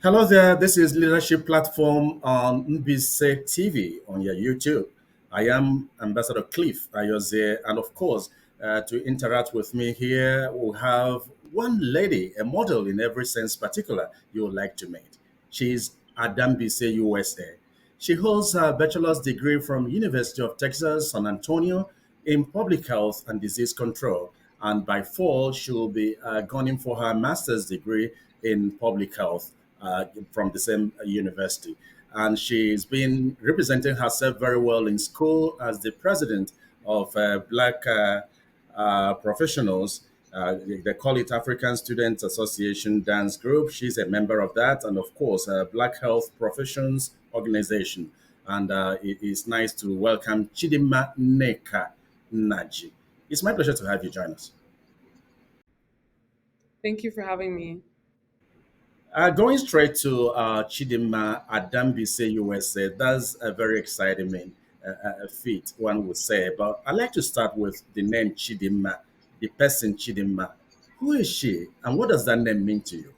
Hello there. This is Leadership Platform on Mbaise TV on your YouTube. I am Ambassador Cliff Ayoze, and of course, to interact with me here, we'll have one lady, a model in every sense particular you would like to meet. She's Adam Bise, USA. She holds her bachelor's degree from University of Texas, San Antonio in public health and disease control. And by fall, she will be going for her master's degree in public health from the same university. And she's been representing herself very well in school as the president of Black professionals. They call it African Student Association Dance Group. She's a member of that, and of course, Black Health Professions Organization. And it is nice to welcome Chidinma Nnaji. It's my pleasure to have you join us. Thank you for having me. Going straight to Chidinma Adambise USA, that's a very exciting feat, one would say. But I'd like to start with the name Chidinma, the person Chidinma. Who is she, and what does that name mean to you?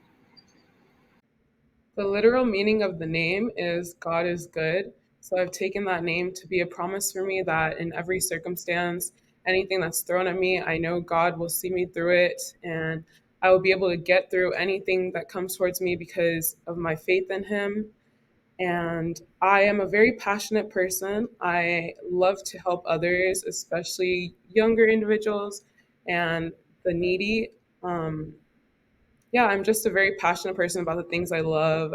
The literal meaning of the name is God is good. So I've taken that name to be a promise for me that in every circumstance, anything that's thrown at me, I know God will see me through it and I will be able to get through anything that comes towards me because of my faith in Him. And I am a very passionate person. I love to help others, especially younger individuals and the needy. Um, yeah, I'm just a very passionate person about the things I love.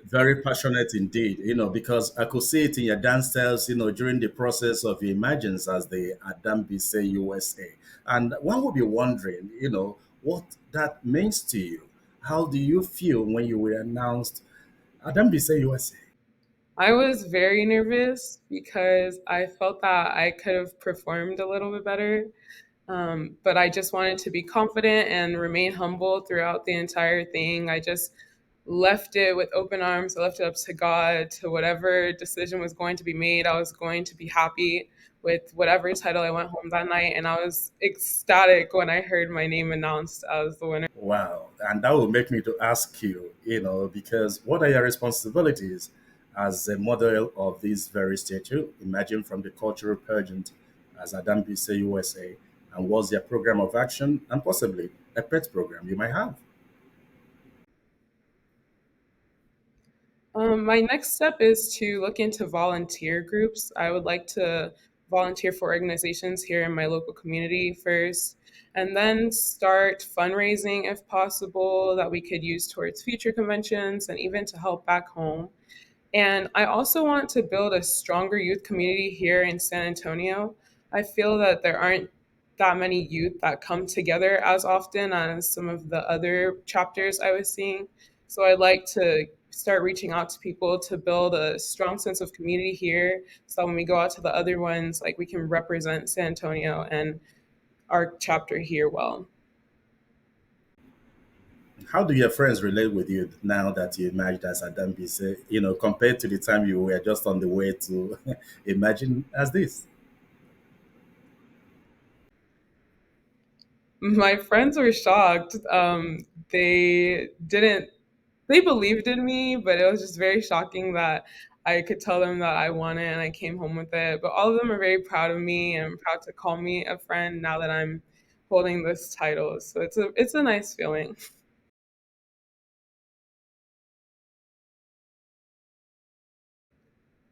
Very passionate indeed, because I could see it in your dance styles, during the process of your emergence as the Adambise USA. And one would be wondering, what that means to you. How do you feel when you were announced Adambise USA? I was very nervous because I felt that I could have performed a little bit better. But I just wanted to be confident and remain humble throughout the entire thing. I just left it with open arms. I left it up to God, to whatever decision was going to be made. I was going to be happy with whatever title I went home that night. And I was ecstatic when I heard my name announced as the winner. Wow. And that will make me to ask you, because what are your responsibilities as a model of this very statue? Imagine from the cultural pageant as Adam Bise USA, and what's your program of action and possibly a pet program you might have? My next step is to look into volunteer groups. I would like to volunteer for organizations here in my local community first, and then start fundraising if possible that we could use towards future conventions and even to help back home. And I also want to build a stronger youth community here in San Antonio. I feel that there aren't that many youth that come together as often as some of the other chapters I was seeing. So I'd like to start reaching out to people to build a strong sense of community here so that when we go out to the other ones, like we can represent San Antonio and our chapter here well. How do your friends relate with you now that you emerged as Adam Bise, compared to the time you were just on the way to imagine as this? My friends were shocked. They didn't they believed in me, but it was just very shocking that I could tell them that I won it and I came home with it. But all of them are very proud of me and proud to call me a friend now that I'm holding this title. So it's a nice feeling.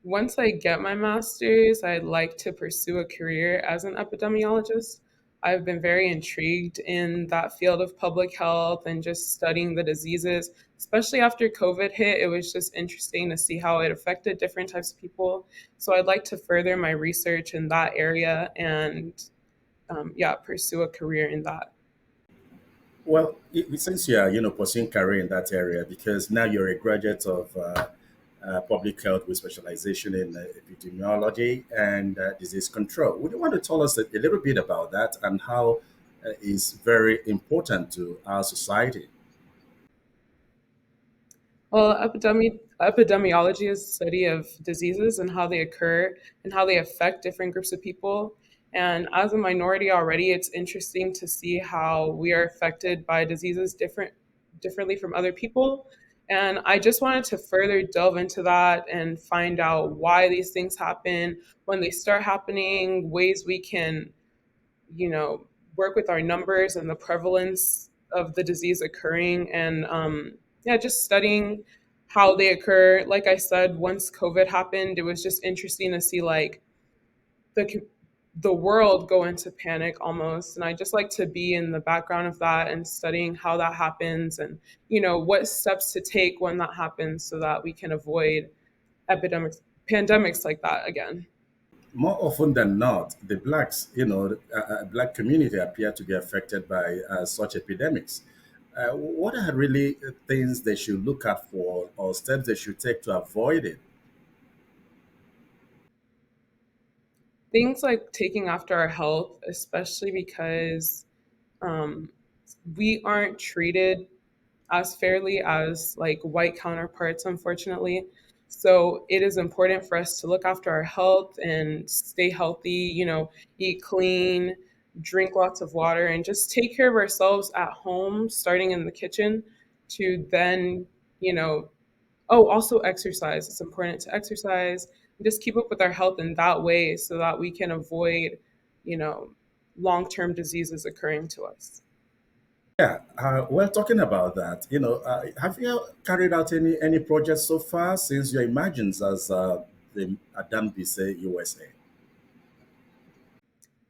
Once I get my master's, I'd like to pursue a career as an epidemiologist. I've been very intrigued in that field of public health and just studying the diseases, especially after COVID hit. It was just interesting to see how it affected different types of people. So I'd like to further my research in that area and, yeah, pursue a career in that. Well, since you are, pursuing career in that area, because now you're a graduate of public health with specialization in epidemiology and disease control. Would you want to tell us a little bit about that and how it's very important to our society? Well, epidemiology is the study of diseases and how they occur and how they affect different groups of people. And as a minority already, it's interesting to see how we are affected by diseases differently from other people. And I just wanted to further delve into that and find out why these things happen, when they start happening, ways we can, you know, work with our numbers and the prevalence of the disease occurring, and yeah, just studying how they occur. Like I said, once COVID happened, it was just interesting to see like the the world go into panic almost, and I just like to be in the background of that and studying how that happens, and what steps to take when that happens so that we can avoid epidemics pandemics like that again. More often than not, the blacks, black community appear to be affected by such epidemics. What are really things they should look at for or steps they should take to avoid it? Things like taking after our health, especially because um, we aren't treated as fairly as like white counterparts, unfortunately. So it is important for us to look after our health and stay healthy, eat clean, drink lots of water, and just take care of ourselves at home, starting in the kitchen, to then, you know, oh, also exercise. It's important to exercise and just keep up with our health in that way so that we can avoid, you know, long term diseases occurring to us. Yeah, well, talking about that, have you carried out any projects so far since your emergence as the Adam Bise USA?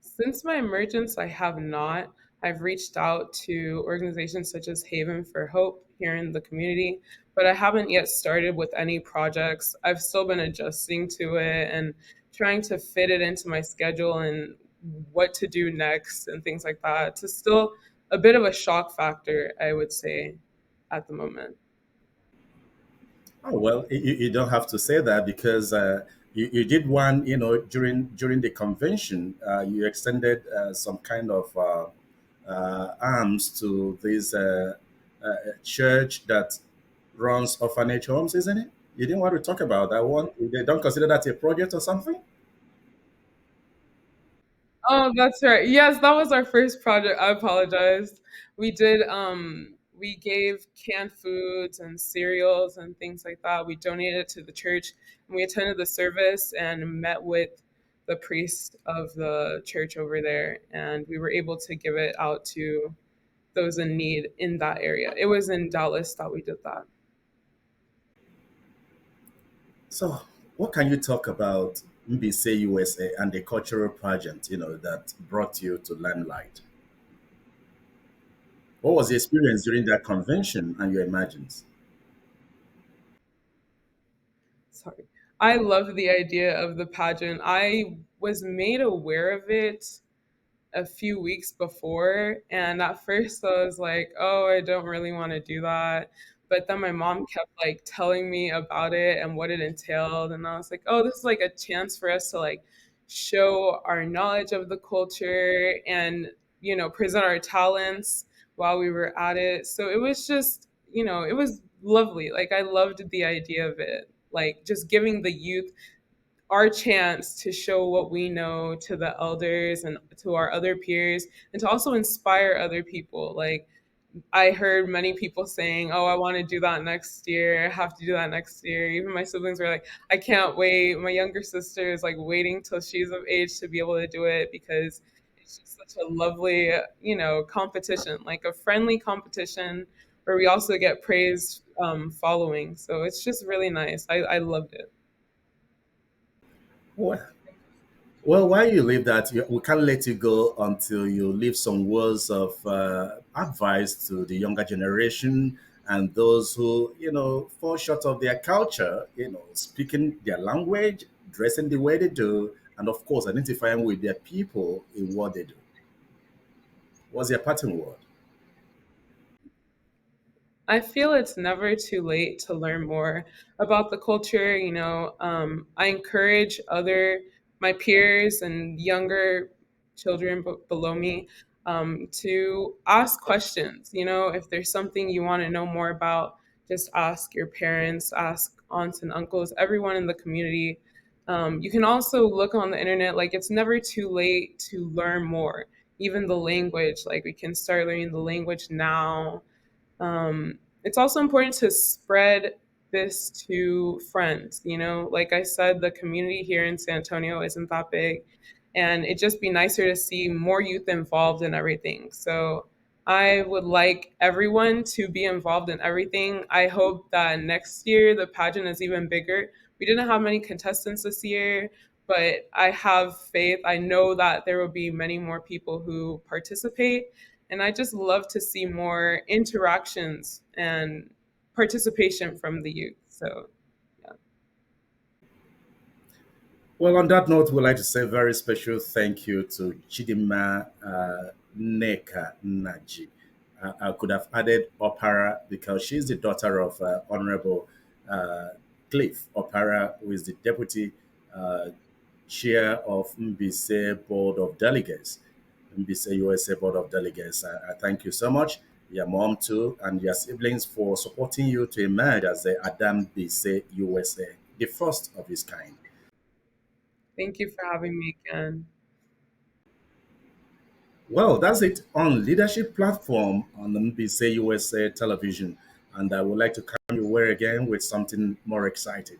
Since my emergence, I have not. I've reached out to organizations such as Haven for Hope here in the community, but I haven't yet started with any projects. I've still been adjusting to it and trying to fit it into my schedule and what to do next and things like that. It's still a bit of a shock factor, I would say, at the moment. Oh well, you don't have to say that because you did one, during the convention. You extended some kind of arms to this church that runs orphanage homes, isn't it? You didn't want to talk about that one. They don't consider that a project or something. Oh, that's right. Yes, that was our first project. I apologize. We gave canned foods and cereals and things like that. We donated it to the church, and we attended the service and met with the priest of the church over there, and we were able to give it out to those in need in that area. It was in Dallas that we did that. So, what can you talk about Mbaise USA and the cultural pageant, that brought you to limelight? What was the experience during that convention and your emergence? Sorry. I love the idea of the pageant. I was made aware of it a few weeks before. And at first I was like, oh, I don't really want to do that. But then my mom kept like telling me about it and what it entailed. And I was like, oh, this is like a chance for us to like show our knowledge of the culture and, present our talents while we were at it. So it was just, it was lovely. Like I loved the idea of it. Like just giving the youth our chance to show what we know to the elders and to our other peers, and to also inspire other people. Like I heard many people saying, oh, I want to do that next year, I have to do that next year. Even my siblings were like, I can't wait. My younger sister is like waiting till she's of age to be able to do it, because it's just such a lovely, competition, like a friendly competition where we also get praise following. So it's just really nice. I loved it. Well, while you leave that, we can't let you go until you leave some words of advice to the younger generation and those who, fall short of their culture, speaking their language, dressing the way they do, and of course, identifying with their people in what they do. What's your parting word? I feel it's never too late to learn more about the culture. I encourage my peers and younger children below me to ask questions. If there's something you want to know more about, just ask your parents, ask aunts and uncles, everyone in the community. You can also look on the internet. Like it's never too late to learn more. Even the language, like we can start learning the language now, It's also important to spread this to friends. You know, like I said, the community here in San Antonio isn't that big, and it'd just be nicer to see more youth involved in everything. So I would like everyone to be involved in everything. I hope that next year the pageant is even bigger. We didn't have many contestants this year, but I have faith. I know that there will be many more people who participate, and I just love to see more interactions and participation from the youth. So, yeah. Well, on that note, we'd like to say a very special thank you to Chidinma Nnaji. I could have added Opara because she's the daughter of Honorable uh, Cliff Opara, who is the deputy uh, chair of Mbaise Board of Delegates, Mbaise USA Board of Delegates. I thank you so much, your mom too, and your siblings for supporting you to emerge as the Adam Bise USA, the first of its kind. Thank you for having me again. Well, that's it on Leadership Platform on the NBC USA television. And I would like to come your way again with something more exciting.